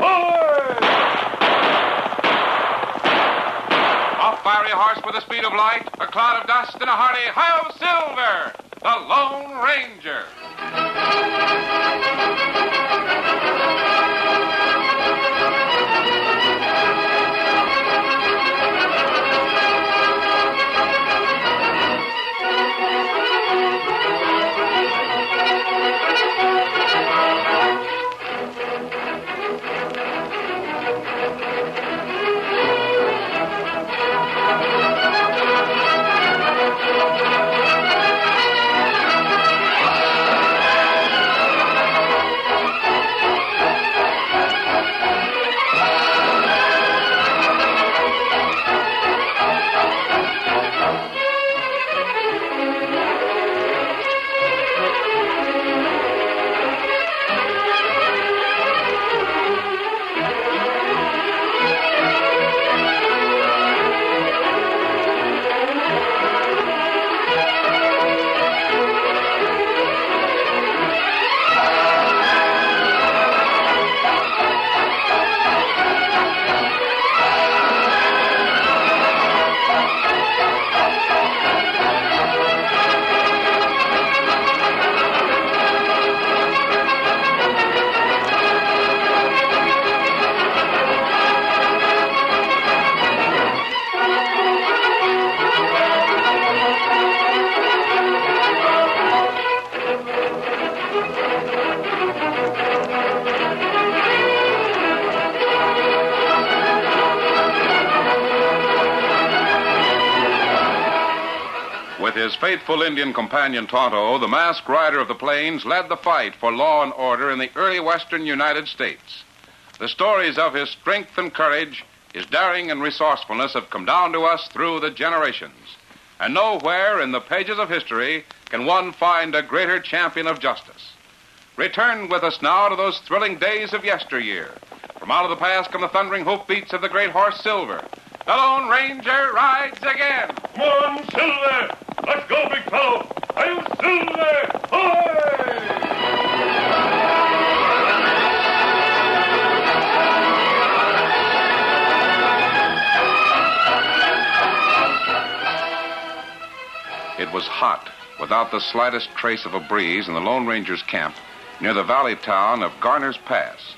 A fiery horse with the speed of light, a cloud of dust, and a hearty hi-yo Silver, the Lone Ranger. With his faithful Indian companion Tonto, the masked rider of the plains led the fight for law and order in the early western United States. The stories of his strength and courage, his daring and resourcefulness have come down to us through the generations. And nowhere in the pages of history can one find a greater champion of justice. Return with us now to those thrilling days of yesteryear. From out of the past come the thundering hoofbeats of the great horse Silver. The Lone Ranger rides again. Come on, Silver! Let's go, big fellow! Hi-yo, Silver! Hoy! It was hot, without the slightest trace of a breeze in the Lone Ranger's camp near the valley town of Garner's Pass.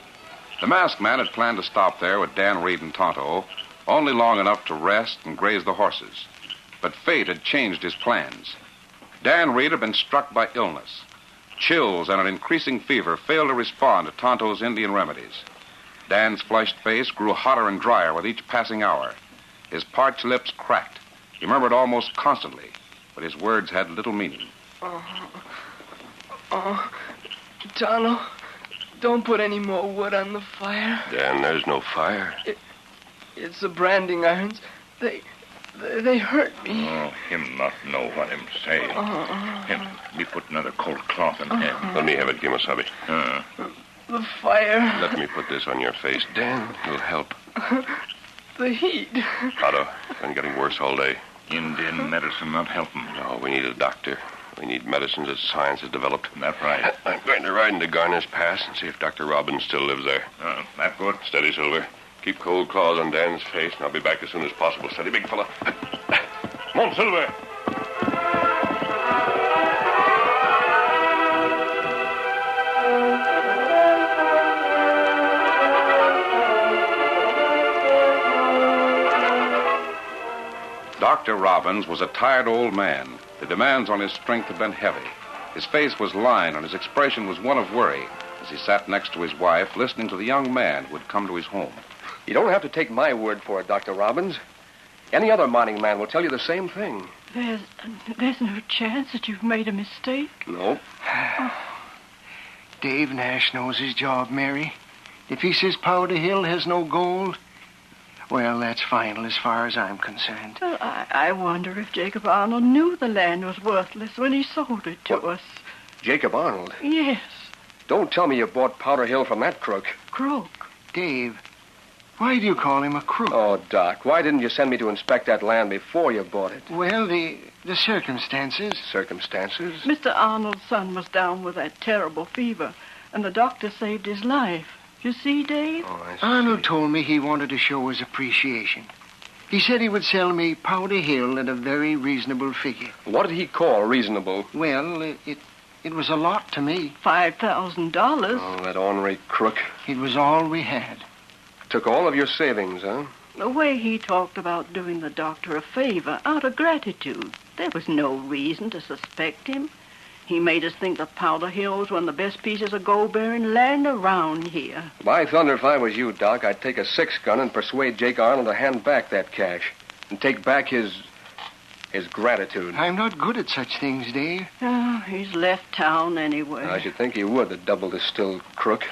The masked man had planned to stop there with Dan Reed and Tonto, only long enough to rest and graze the horses. But fate had changed his plans. Dan Reed had been struck by illness. Chills and an increasing fever failed to respond to Tonto's Indian remedies. Dan's flushed face grew hotter and drier with each passing hour. His parched lips cracked. He murmured almost constantly, but his words had little meaning. Tonto, don't put any more wood on the fire. Dan, there's no fire. It's the branding irons. They hurt me. Oh, him not know what him say. Him, me put another cold cloth on him. Let me have it, Kimasabi. The fire. Let me put this on your face. Dan, it'll help. The heat. Otto, been getting worse all day. Indian medicine not help him. No, we need a doctor. We need medicines that science has developed. That's right. I'm going to ride into Garner's Pass and see if Dr. Robbins still lives there. That good. Steady, Silver. Keep cold claws on Dan's face, and I'll be back as soon as possible. Steady, big fella. Come on, Silver. Dr. Robbins was a tired old man. The demands on his strength had been heavy. His face was lined, and his expression was one of worry as he sat next to his wife, listening to the young man who had come to his home. You don't have to take my word for it, Dr. Robbins. Any other mining man will tell you the same thing. There's no chance that you've made a mistake? No. Dave Nash knows his job, Mary. If he says Powder Hill has no gold, well, that's final as far as I'm concerned. Well, I wonder if Jacob Arnold knew the land was worthless when he sold it to us. Jacob Arnold? Yes. Don't tell me you bought Powder Hill from that crook. Crook? Dave, why do you call him a crook? Oh, Doc, why didn't you send me to inspect that land before you bought it? Well, the circumstances. Circumstances? Mr. Arnold's son was down with that terrible fever, and the doctor saved his life. You see, Dave? Oh, I see. Arnold told me he wanted to show his appreciation. He said he would sell me Powder Hill at a very reasonable figure. What did he call reasonable? Well, it was a lot to me. $5,000. Oh, that ornery crook. It was all we had. Took all of your savings, huh? The way he talked about doing the doctor a favor out of gratitude, there was no reason to suspect him. He made us think the Powder Hill was one of the best pieces of gold-bearing land around here. By thunder, if I was you, Doc, I'd take a 6-gun and persuade Jake Arnold to hand back that cash and take back his gratitude. I'm not good at such things, Dave. Oh, he's left town anyway. I should think he would, the double-distilled crook.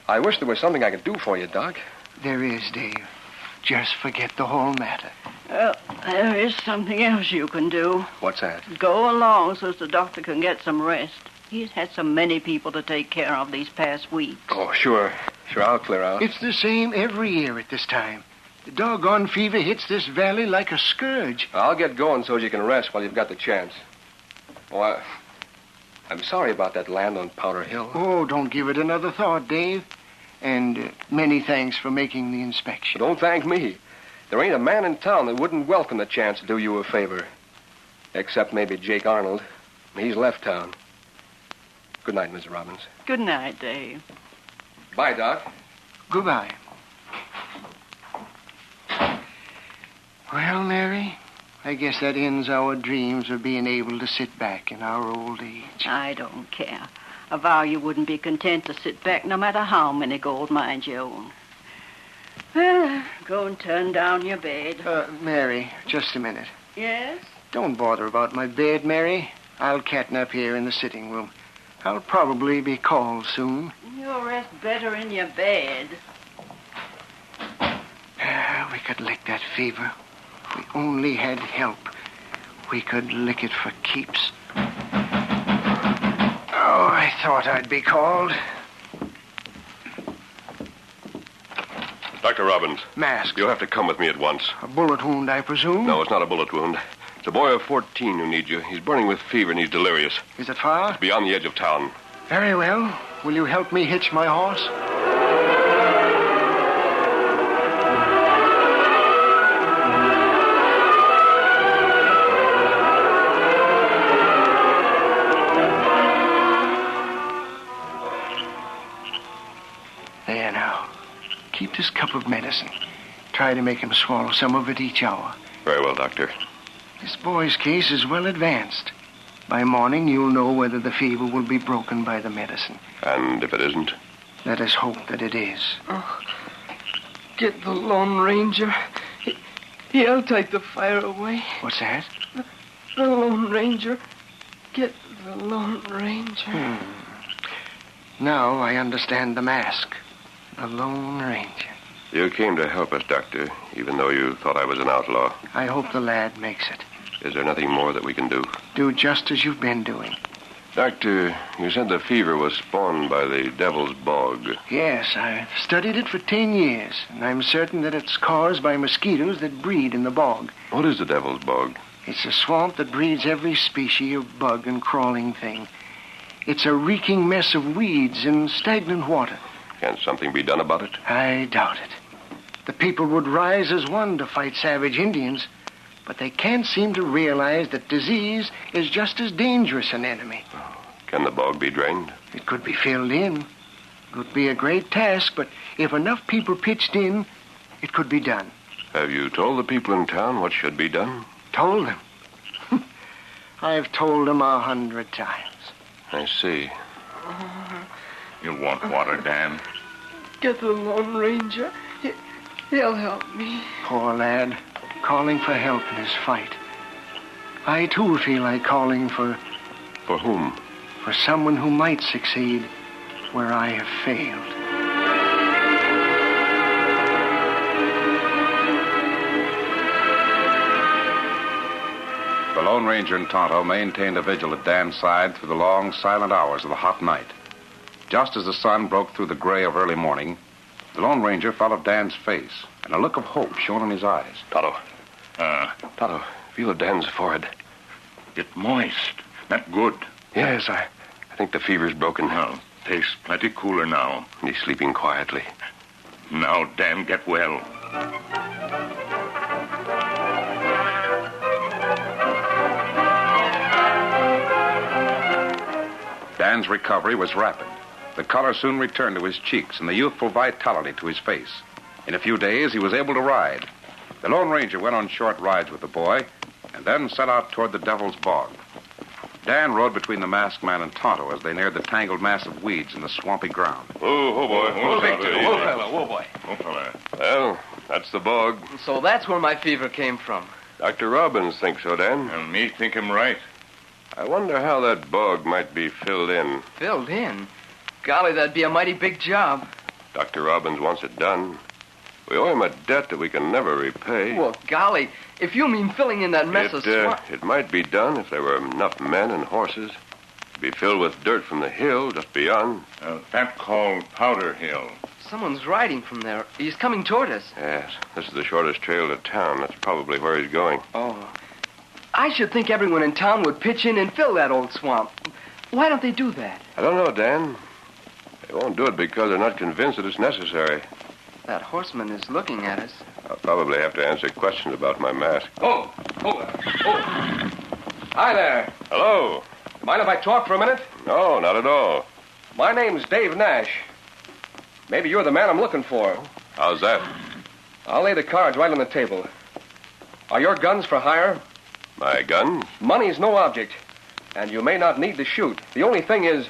I wish there was something I could do for you, Doc. There is, Dave. Just forget the whole matter. Well, there is something else you can do. What's that? Go along so the doctor can get some rest. He's had so many people to take care of these past weeks. Oh, sure. Sure, I'll clear out. It's the same every year at this time. The doggone fever hits this valley like a scourge. I'll get going so you can rest while you've got the chance. Oh, I'm sorry about that land on Powder Hill. Oh, don't give it another thought, Dave. And many thanks for making the inspection. Don't thank me. There ain't a man in town that wouldn't welcome the chance to do you a favor. Except maybe Jake Arnold. He's left town. Good night, Mrs. Robbins. Good night, Dave. Bye, Doc. Goodbye. Well, Mary, I guess that ends our dreams of being able to sit back in our old age. I don't care. I vow you wouldn't be content to sit back no matter how many gold mines you own. Well, go and turn down your bed. Mary, just a minute. Yes? Don't bother about my bed, Mary. I'll catnap here in the sitting room. I'll probably be called soon. You'll rest better in your bed. We could lick that fever. If we only had help. We could lick it for keeps. Oh, I thought I'd be called. Dr. Robbins. Mask. You'll have to come with me at once. A bullet wound, I presume? No, it's not a bullet wound. It's a boy of 14 who needs you. He's burning with fever and he's delirious. Is it far? Beyond the edge of town. Very well. Will you help me hitch my horse? There now. Keep this cup of medicine. Try to make him swallow some of it each hour. Very well, Doctor. This boy's case is well advanced. By morning, you'll know whether the fever will be broken by the medicine. And if it isn't? Let us hope that it is. Oh, get the Lone Ranger. He'll take the fire away. What's that? The Lone Ranger. Get the Lone Ranger. Now I understand the mask. The Lone Ranger. You came to help us, Doctor, even though you thought I was an outlaw. I hope the lad makes it. Is there nothing more that we can do? Do just as you've been doing. Doctor, you said the fever was spawned by the Devil's Bog. Yes, I've studied it for 10 years, and I'm certain that it's caused by mosquitoes that breed in the bog. What is the Devil's Bog? It's a swamp that breeds every species of bug and crawling thing. It's a reeking mess of weeds and stagnant water. Can something be done about it? I doubt it. The people would rise as one to fight savage Indians, but they can't seem to realize that disease is just as dangerous an enemy. Can the bog be drained? It could be filled in. It would be a great task, but if enough people pitched in, it could be done. Have you told the people in town what should be done? Told them. I've told them 100 times. I see. You want water, Dan? Get the Lone Ranger. He'll help me. Poor lad, calling for help in his fight. I, too, feel like calling for For whom? someone who might succeed where I have failed. The Lone Ranger and Tonto maintained a vigil at Dan's side through the long, silent hours of the hot night. Just as the sun broke through the gray of early morning, the Lone Ranger followed Dan's face, and a look of hope shone in his eyes. Tonto. Tonto, feel of Dan's forehead. It moist. Not good. Yes, I think the fever's broken. Well, Tastes plenty cooler now. He's sleeping quietly. Now, Dan, get well. Dan's recovery was rapid. The color soon returned to his cheeks and the youthful vitality to his face. In a few days, he was able to ride. The Lone Ranger went on short rides with the boy and then set out toward the Devil's Bog. Dan rode between the masked man and Tonto as they neared the tangled mass of weeds in the swampy ground. Oh, boy. Whoa, fella, whoa, boy. Oh, fella. Well, that's the bog. So that's where my fever came from. Dr. Robbins thinks so, Dan. And me think him right. I wonder how that bog might be filled in. Filled in? Golly, that'd be a mighty big job. Dr. Robbins wants it done. We owe him a debt that we can never repay. Well, golly, if you mean filling in that mess of swamp... It might be done if there were enough men and horses. It'd be filled with dirt from the hill just beyond. That called Powder Hill. Someone's riding from there. He's coming toward us. Yes, this is the shortest trail to town. That's probably where he's going. Oh. I should think everyone in town would pitch in and fill that old swamp. Why don't they do that? I don't know, Dan. They won't do it because they're not convinced that it's necessary. That horseman is looking at us. I'll probably have to answer questions about my mask. Oh. Hi there. Hello. Mind if I talk for a minute? No, not at all. My name's Dave Nash. Maybe you're the man I'm looking for. How's that? I'll lay the cards right on the table. Are your guns for hire? My guns? Money's no object, and you may not need to shoot. The only thing is,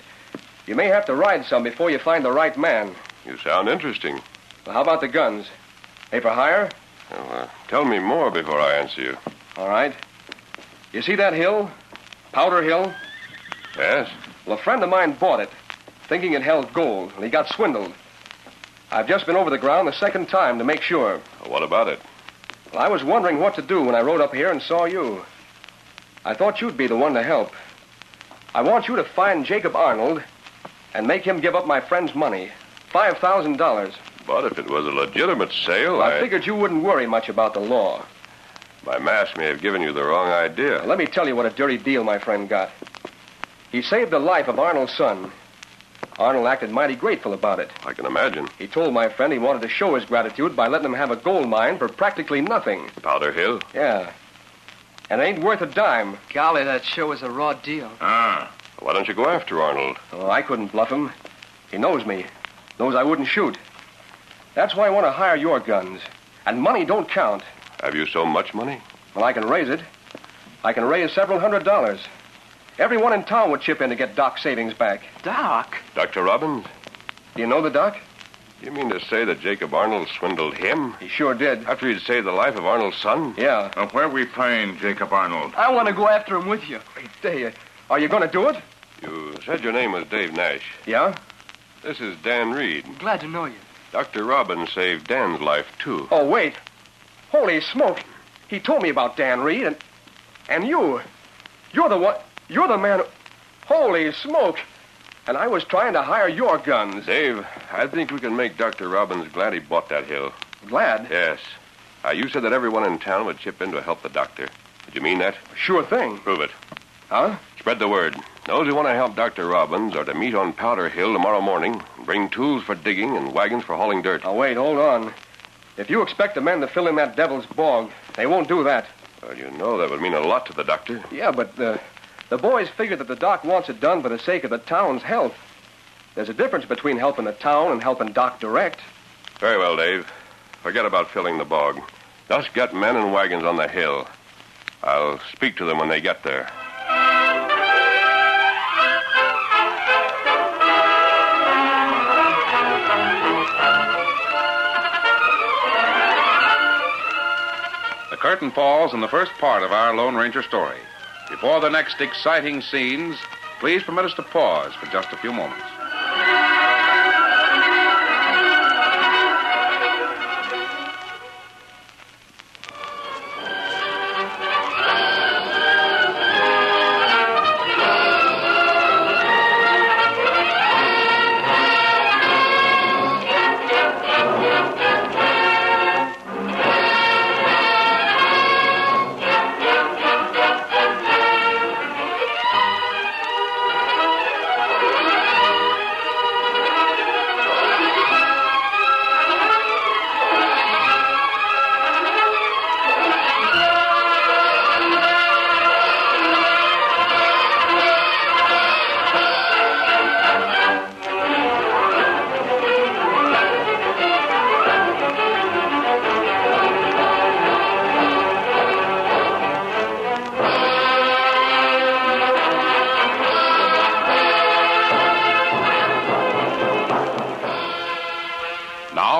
you may have to ride some before you find the right man. You sound interesting. Well, how about the guns? They for hire? Well, tell me more before I answer you. All right. You see that hill? Powder Hill? Yes? Well, a friend of mine bought it, thinking it held gold, and he got swindled. I've just been over the ground the second time to make sure. Well, what about it? Well, I was wondering what to do when I rode up here and saw you. I thought you'd be the one to help. I want you to find Jacob Arnold and make him give up my friend's money, $5,000. But if it was a legitimate sale, I figured you wouldn't worry much about the law. My mask may have given you the wrong idea. Now, let me tell you what a dirty deal my friend got. He saved the life of Arnold's son. Arnold acted mighty grateful about it. I can imagine. He told my friend he wanted to show his gratitude by letting him have a gold mine for practically nothing. Powder Hill? Yeah. And it ain't worth a dime. Golly, that sure was a raw deal. Why don't you go after Arnold? Oh, I couldn't bluff him. He knows me. Knows I wouldn't shoot. That's why I want to hire your guns. And money don't count. Have you so much money? Well, I can raise it. I can raise several $100s. Everyone in town would chip in to get Doc's savings back. Doc? Dr. Robbins? Do you know the Doc? You mean to say that Jacob Arnold swindled him? He sure did. After he'd saved the life of Arnold's son? Yeah. Where we find Jacob Arnold? I want to go after him with you. Hey, are you going to do it? You said your name was Dave Nash. Yeah? This is Dan Reed. Glad to know you. Dr. Robbins saved Dan's life, too. Oh, wait. Holy smoke. He told me about Dan Reed, and you. You're the one. You're the man who... Holy smoke. And I was trying to hire your guns. Dave, I think we can make Dr. Robbins glad he bought that hill. Glad? Yes. You said that everyone in town would chip in to help the doctor. Did you mean that? Sure thing. Prove it. Huh? Spread the word. Those who want to help Dr. Robbins are to meet on Powder Hill tomorrow morning and bring tools for digging and wagons for hauling dirt. Now, wait, hold on. If you expect the men to fill in that devil's bog, they won't do that. Well, you know that would mean a lot to the doctor. Yeah, but the boys figure that the doc wants it done for the sake of the town's health. There's a difference between helping the town and helping Doc direct. Very well, Dave. Forget about filling the bog. Just get men and wagons on the hill. I'll speak to them when they get there. The curtain falls on the first part of our Lone Ranger story. Before the next exciting scenes, please permit us to pause for just a few moments.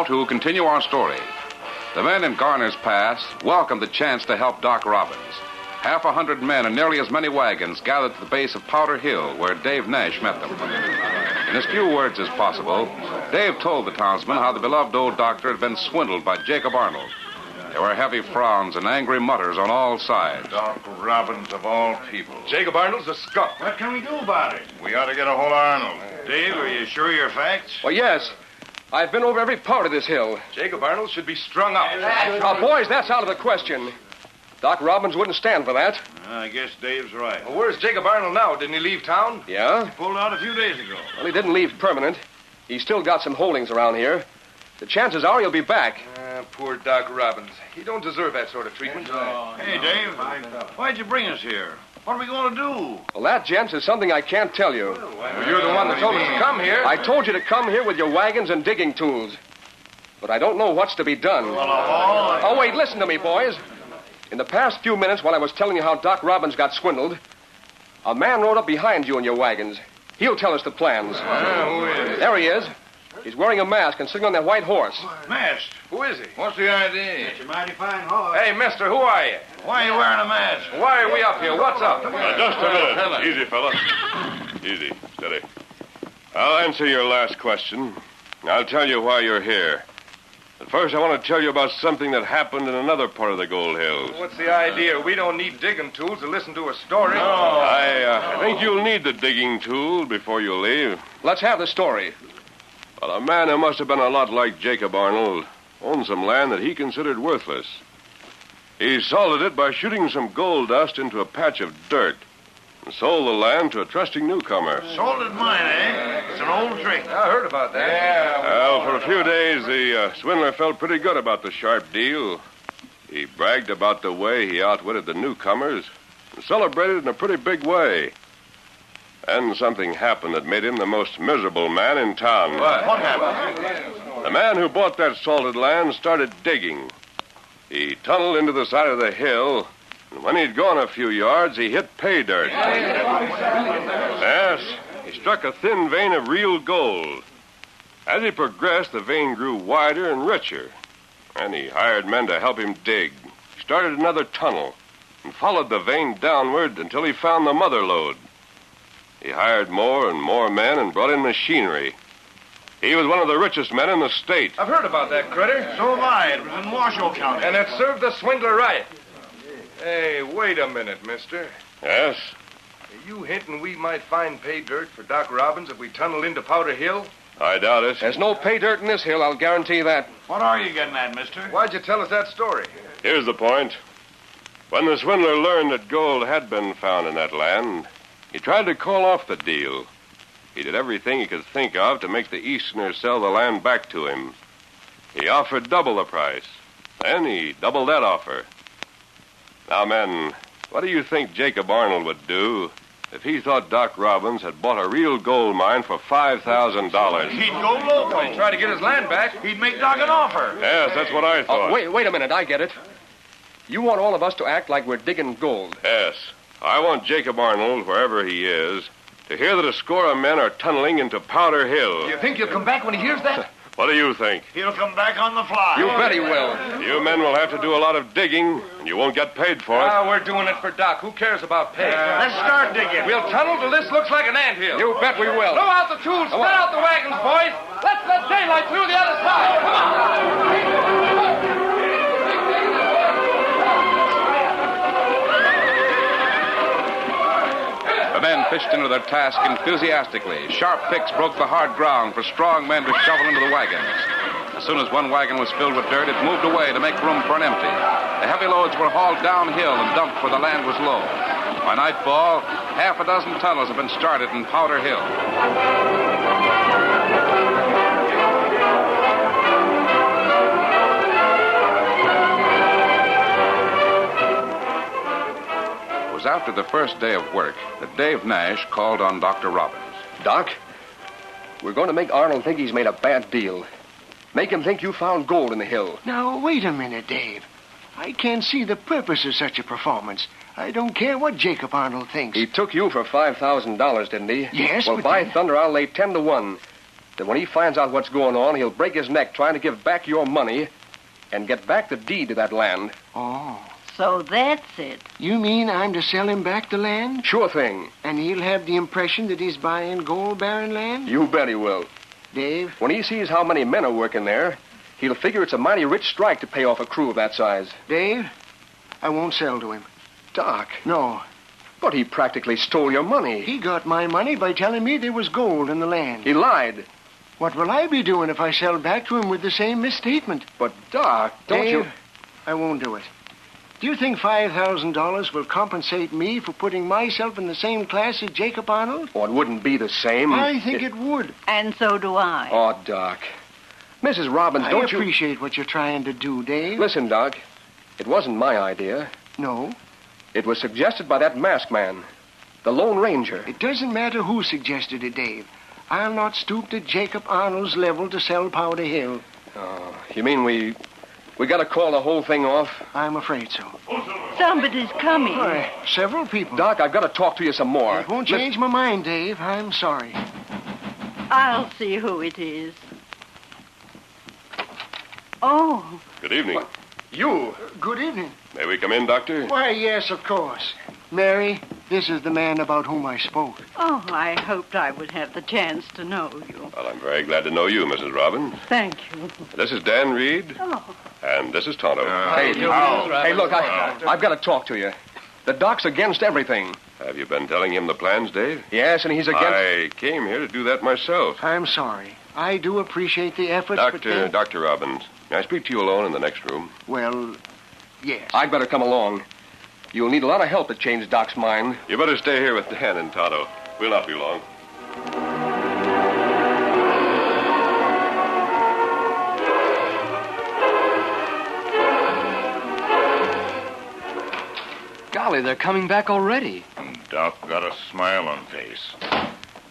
to continue our story. The men in Garner's Pass welcomed the chance to help Doc Robbins. 100 men and nearly as many wagons gathered at the base of Powder Hill, where Dave Nash met them. In as few words as possible, Dave told the townsmen how the beloved old doctor had been swindled by Jacob Arnold. There were heavy frowns and angry mutters on all sides. Doc Robbins of all people. Jacob Arnold's a skunk. What can we do about it? We ought to get a hold of Arnold. Dave, are you sure of your facts? Well, yes. I've been over every part of this hill. Jacob Arnold should be strung up. Now, boys, that's out of the question. Doc Robbins wouldn't stand for that. I guess Dave's right. Well, where's Jacob Arnold now? Didn't he leave town? Yeah? Pulled out a few days ago. Well, he didn't leave permanent. He's still got some holdings around here. The chances are he'll be back. Poor Doc Robbins. He don't deserve that sort of treatment. Hey, Dave, why'd you bring us here? What are we going to do? Well, that, gents, is something I can't tell you. Well, you're the one that told us to come here. I told you to come here with your wagons and digging tools. But I don't know what's to be done. Oh, wait, listen to me, boys. In the past few minutes, while I was telling you how Doc Robbins got swindled, a man rode up behind you in your wagons. He'll tell us the plans. Who is? There he is. He's wearing a mask and sitting on that white horse. Masked? Who is he? What's the idea? It's a mighty fine horse. Hey, mister, who are you? Why are you wearing a mask? Why are we up here? What's up? Just a minute. Easy, fella. Easy. Steady. I'll answer your last question. I'll tell you why you're here. But first, I want to tell you about something that happened in another part of the Gold Hills. What's the idea? We don't need digging tools to listen to a story. No. I think you'll need the digging tool before you leave. Let's have the story. Well, a man who must have been a lot like Jacob Arnold owned some land that he considered worthless. He salted it by shooting some gold dust into a patch of dirt and sold the land to a trusting newcomer. Sold it mine, eh? It's an old trick. I heard about that. Well, for a few days, the swindler felt pretty good about the sharp deal. He bragged about the way he outwitted the newcomers and celebrated in a pretty big way. Then something happened that made him the most miserable man in town. What happened? The man who bought that salted land started digging. He tunneled into the side of the hill, and when he'd gone a few yards, he hit pay dirt. Yes, he struck a thin vein of real gold. As he progressed, the vein grew wider and richer, and he hired men to help him dig. He started another tunnel and followed the vein downward until he found the mother lode. He hired more and more men and brought in machinery. He was one of the richest men in the state. I've heard about that critter. So have I. It was in Washoe County. And it served the swindler right. Hey, wait a minute, mister. Yes? Are you hinting we might find pay dirt for Doc Robbins if we tunnel into Powder Hill? I doubt it. There's no pay dirt in this hill, I'll guarantee that. What are you getting at, mister? Why'd you tell us that story? Here's the point. When the swindler learned that gold had been found in that land, he tried to call off the deal. He did everything he could think of to make the Easterners sell the land back to him. He offered double the price. Then he doubled that offer. Now, men, what do you think Jacob Arnold would do if he thought Doc Robbins had bought a real gold mine for $5,000? He'd go local. He'd try to get his land back. He'd make Doc an offer. Yes, that's what I thought. Oh, wait a minute, I get it. You want all of us to act like we're digging gold. Yes. I want Jacob Arnold, wherever he is, to hear that a score of men are tunneling into Powder Hill. You think he'll come back when he hears that? What do you think? He'll come back on the fly. You bet he will. You men will have to do a lot of digging, and you won't get paid for it. We're doing it for Doc. Who cares about pay? Let's start digging. We'll tunnel till this looks like an anthill. You bet we will. Throw out the tools, spread out the wagons, boys. Let's let daylight through the other side. Come on. The men pitched into their task enthusiastically. Sharp picks broke the hard ground for strong men to shovel into the wagons. As soon as one wagon was filled with dirt, it moved away to make room for an empty. The heavy loads were hauled downhill and dumped where the land was low. By nightfall, half a dozen tunnels had been started in Powder Hill. It was after the first day of work that Dave Nash called on Dr. Robbins. Doc, we're going to make Arnold think he's made a bad deal. Make him think you found gold in the hill. Now, wait a minute, Dave. I can't see the purpose of such a performance. I don't care what Jacob Arnold thinks. He took you for $5,000, didn't he? Yes, Well, but by then- thunder, I'll lay 10 to 1. that when he finds out what's going on, he'll break his neck trying to give back your money and get back the deed to that land. Oh. So that's it. You mean I'm to sell him back the land? Sure thing. And he'll have the impression that he's buying gold-bearing land? You bet he will. Dave? When he sees how many men are working there, he'll figure it's a mighty rich strike to pay off a crew of that size. Dave, I won't sell to him. Doc. No. But he practically stole your money. He got my money by telling me there was gold in the land. He lied. What will I be doing if I sell back to him with the same misstatement? But, Doc, don't Dave, you... I won't do it. Do you think $5,000 will compensate me for putting myself in the same class as Jacob Arnold? Oh, it wouldn't be the same. I think it would. And so do I. Oh, Doc. Mrs. Robbins, I don't you... appreciate what you're trying to do, Dave. Listen, Doc. It wasn't my idea. No. It was suggested by that masked man, the Lone Ranger. It doesn't matter who suggested it, Dave. I'll not stoop to Jacob Arnold's level to sell Powder Hill. Oh, you mean we got to call the whole thing off? I'm afraid so. Somebody's coming. Why, several people. Doc, I've got to talk to you some more. It won't change my mind, Dave. I'm sorry. I'll see who it is. Oh. Good evening. What? You? Good evening. May we come in, Doctor? Why, yes, of course. Mary, this is the man about whom I spoke. Oh, I hoped I would have the chance to know you. Well, I'm very glad to know you, Mrs. Robbins. Thank you. This is Dan Reed, Oh. and this is Tonto. Hey, look, I've got to talk to you. The Doc's against everything. Have you been telling him the plans, Dave? Yes, and he's against... I came here to do that myself. I'm sorry. I do appreciate the efforts, but... Dr. Robbins, may I speak to you alone in the next room? Well, yes. I'd better come along. You'll need a lot of help to change Doc's mind. You better stay here with Dan and Tonto. We'll not be long. Golly, they're coming back already. And Doc got a smile on face.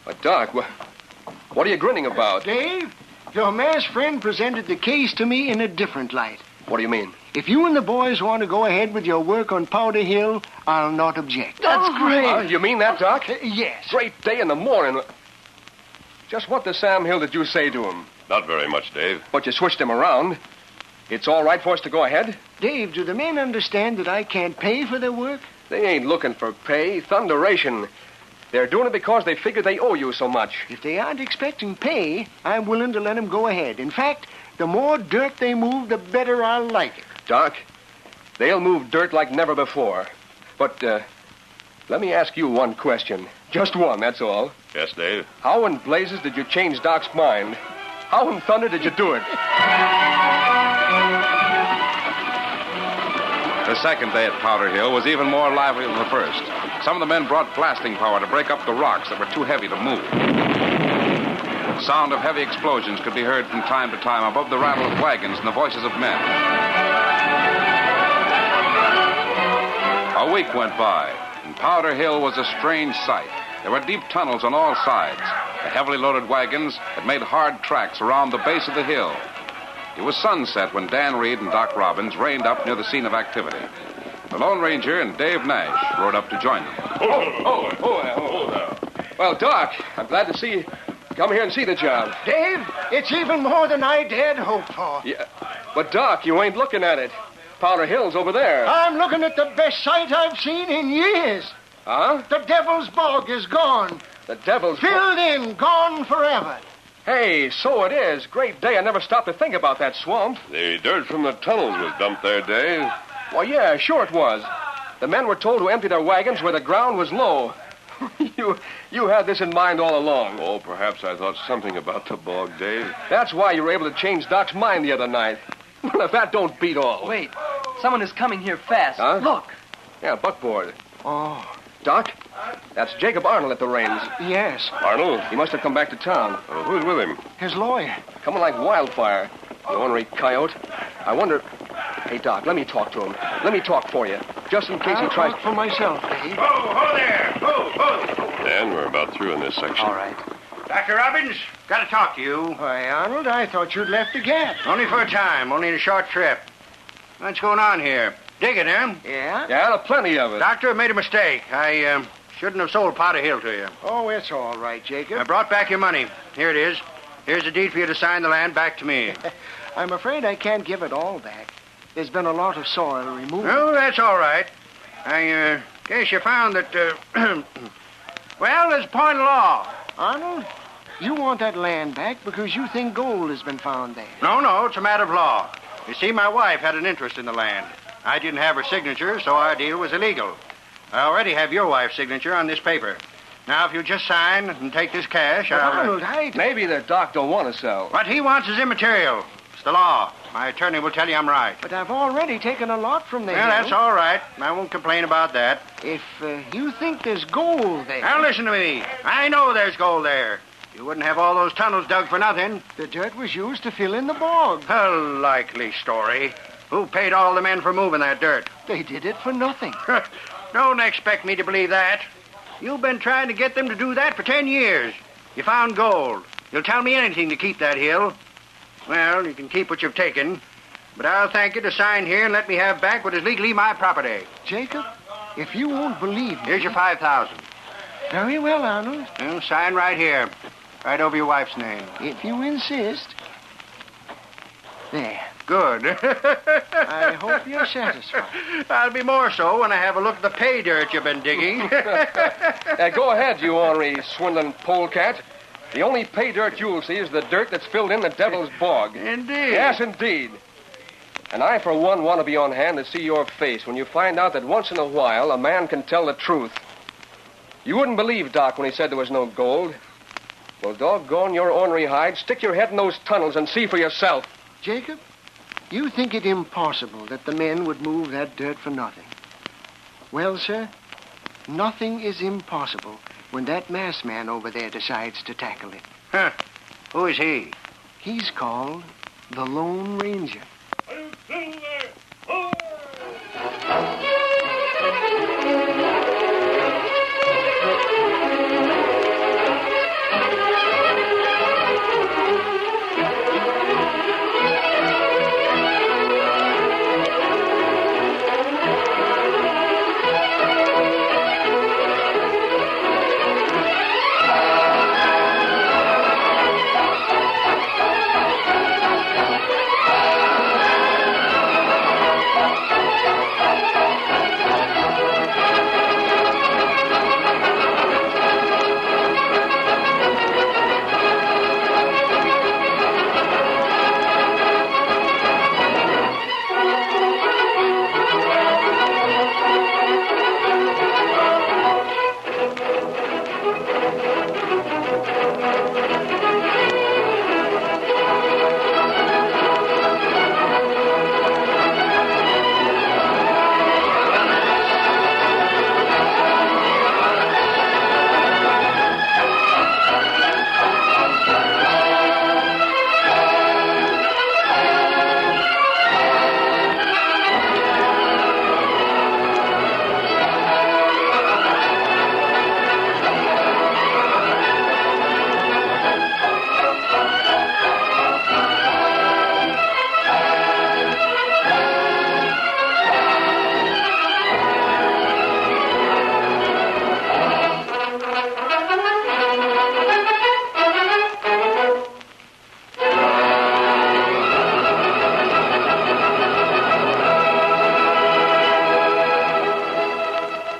But, Doc, what are you grinning about? Dave, your masked friend presented the case to me in a different light. What do you mean? If you and the boys want to go ahead with your work on Powder Hill, I'll not object. That's great. You mean that, Doc? Yes. Great day in the morning. Just what to Sam Hill did you say to him? Not very much, Dave. But you switched him around. It's all right for us to go ahead? Dave, do the men understand that I can't pay for their work? They ain't looking for pay. Thunderation. They're doing it because they figure they owe you so much. If they aren't expecting pay, I'm willing to let them go ahead. In fact, the more dirt they move, the better I'll like it. Doc, they'll move dirt like never before. But, let me ask you one question. Just one, that's all. Yes, Dave? How in blazes did you change Doc's mind? How in thunder did you do it? The second day at Powder Hill was even more lively than the first. Some of the men brought blasting power to break up the rocks that were too heavy to move. The sound of heavy explosions could be heard from time to time above the rattle of wagons and the voices of men. A week went by, and Powder Hill was a strange sight. There were deep tunnels on all sides. The heavily loaded wagons had made hard tracks around the base of the hill. It was sunset when Dan Reed and Doc Robbins reined up near the scene of activity. The Lone Ranger and Dave Nash rode up to join them. Oh. Well, Doc, I'm glad to see you come here and see the job. Dave, it's even more than I dared hope for. Yeah, but, Doc, you ain't looking at it. Powder Hill's over there. I'm looking at the best sight I've seen in years. Huh? The Devil's Bog is gone. The Devil's... Filled in, gone forever. Hey, so it is. Great day. I never stopped to think about that swamp. The dirt from the tunnels was dumped there, Dave. Well, yeah, sure it was. The men were told to empty their wagons where the ground was low. You had this in mind all along. Oh, perhaps I thought something about the bog, Dave. That's why you were able to change Doc's mind the other night. Well, if that don't beat all. Wait, someone is coming here fast. Huh? Look. Yeah, buckboard. Oh, Doc, that's Jacob Arnold at the reins. yes. Arnold? He must have come back to town. Who's with him? His lawyer. Coming like wildfire. The ornery coyote. I wonder... Hey, Doc, let me talk to him. Let me talk for you. Just in case I'll he tries... talk for myself, Dave. Ho there! Ho! Dan, we're about through in this section. All right. Dr. Robbins, got to talk to you. Why, Arnold, I thought you'd left again. Only for a time, only a short trip. What's going on here? Digging, eh? Yeah? Yeah, plenty of it. Doctor, I made a mistake. I shouldn't have sold Powder Hill to you. Oh, it's all right, Jacob. I brought back your money. Here it is. Here's a deed for you to sign the land back to me. I'm afraid I can't give it all back. There's been a lot of soil removed. Oh, that's all right. I guess you found that, well, there's a point of law. Arnold, you want that land back because you think gold has been found there. No, it's a matter of law. You see, my wife had an interest in the land. I didn't have her signature, so our deal was illegal. I already have your wife's signature on this paper. Now, if you just sign and take this cash, But I'll... Arnold, maybe the doc don't want to sell. What he wants is immaterial. It's the law. My attorney will tell you I'm right. But I've already taken a lot from there. Well, that's all right. I won't complain about that. If you think there's gold there... Now, listen to me. I know there's gold there. You wouldn't have all those tunnels dug for nothing. The dirt was used to fill in the bog. A likely story. Who paid all the men for moving that dirt? They did it for nothing. Don't expect me to believe that. You've been trying to get them to do that for 10 years. You found gold. You'll tell me anything to keep that hill. Well, you can keep what you've taken, but I'll thank you to sign here and let me have back what is legally my property. Jacob, if you won't believe me... Here's your $5,000. Very well, Arnold. Well, sign right here. Right over your wife's name. If you insist. There. Good. I hope you're satisfied. I'll be more so when I have a look at the pay dirt you've been digging. Go ahead, you ornery swindling polecat. The only pay dirt you'll see is the dirt that's filled in the devil's bog. Indeed. Yes, indeed. And I, for one, want to be on hand to see your face when you find out that once in a while a man can tell the truth. You wouldn't believe Doc when he said there was no gold. Well, doggone your ornery hide. Stick your head in those tunnels and see for yourself. Jacob, you think it impossible that the men would move that dirt for nothing. Well, sir, nothing is impossible when that masked man over there decides to tackle it. Huh. Who is he? He's called the Lone Ranger.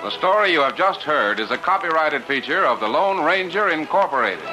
The story you have just heard is a copyrighted feature of the Lone Ranger Incorporated.